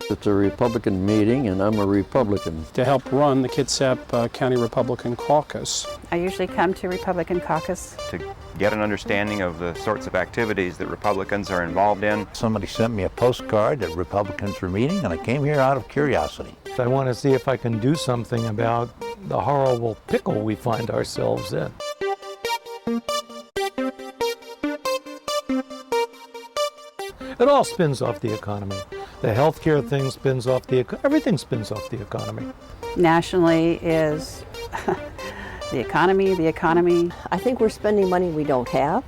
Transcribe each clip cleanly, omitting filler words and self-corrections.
It's a Republican meeting, and I'm a Republican. To help run the Kitsap County Republican Caucus. I usually come to Republican Caucus to get an understanding of the sorts of activities that Republicans are involved in. Somebody sent me a postcard that Republicans were meeting, and I came here out of curiosity. I want to see if I can do something about the horrible pickle we find ourselves in. It all spins off the economy. The healthcare thing spins off the everything spins off the economy. nationally is the economy. I think we're spending money we don't have.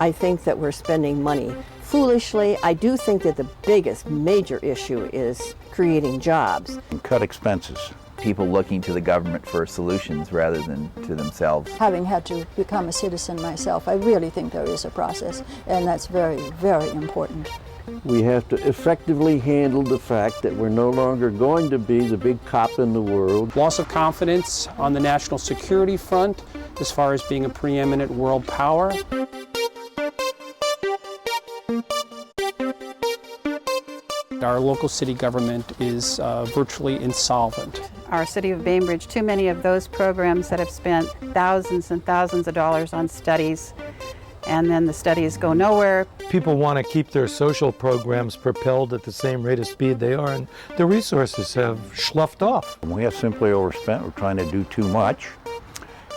I think that we're spending money foolishly. I do think that the biggest major issue is creating jobs. And cut expenses. People looking to the government for solutions rather than to themselves. Having had to become a citizen myself, I really think there is a process, and that's very, very important. We have to effectively handle the fact that we're no longer going to be the big cop in the world. Loss of confidence on the national security front as far as being a preeminent world power. Our local city government is virtually insolvent. Our city of Bainbridge, too many of those programs that have spent thousands and thousands of dollars on studies, and then the studies go nowhere. People want to keep their social programs propelled at the same rate of speed they are, and the resources have sloughed off. We have simply overspent. We're trying to do too much,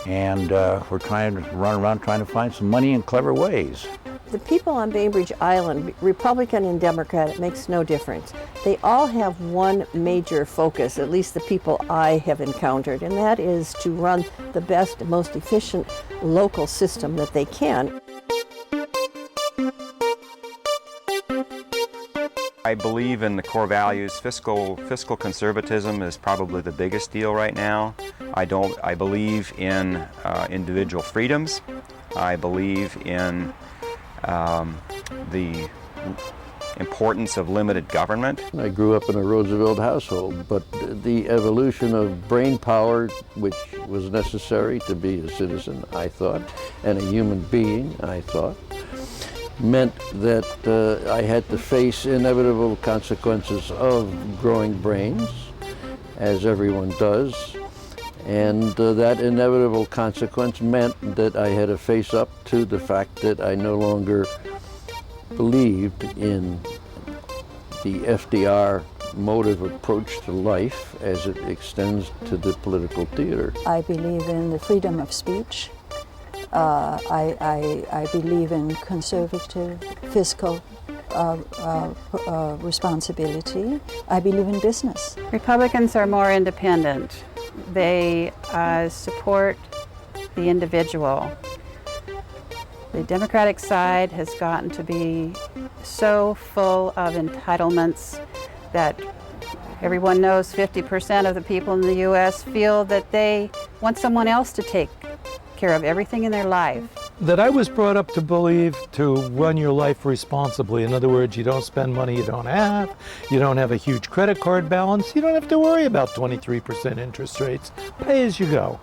and we're trying to run around trying to find some money in clever ways. The people on Bainbridge Island, Republican and Democrat, it makes no difference. They all have one major focus, at least the people I have encountered, and that is to run the best, most efficient local system that they can. I believe in the core values. Fiscal conservatism is probably the biggest deal right now. I believe in individual freedoms. I believe in the importance of limited government. I grew up in a Roosevelt household, but the evolution of brain power, which was necessary to be a citizen, I thought, and a human being, I thought, meant that I had to face inevitable consequences of growing brains, as everyone does. And that inevitable consequence meant that I had to face up to the fact that I no longer believed in the FDR motive approach to life as it extends to the political theater. I believe in the freedom of speech. I believe in conservative fiscal responsibility. I believe in business. Republicans are more independent. They support the individual. The Democratic side has gotten to be so full of entitlements that everyone knows 50% of the people in the U.S. feel that they want someone else to take care of everything in their life. That I was brought up to believe to run your life responsibly. In other words, you don't spend money you don't have a huge credit card balance, you don't have to worry about 23% interest rates, pay as you go.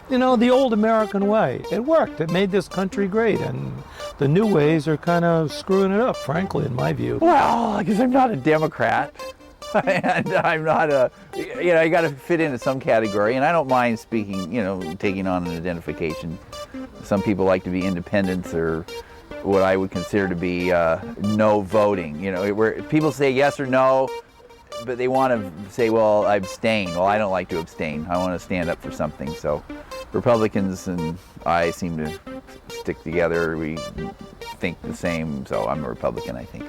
You know, the old American way, it worked, it made this country great, and the new ways are kind of screwing it up, frankly, in my view. Well, because I'm not a Democrat. And I'm not you got to fit into some category, and I don't mind speaking, taking on an identification. Some people like to be independents, or what I would consider to be no voting, where people say yes or no, but they want to say, well, I abstain. Well, I don't like to abstain. I want to stand up for something. So Republicans and I seem to stick together. We think the same, so I'm a Republican, I think.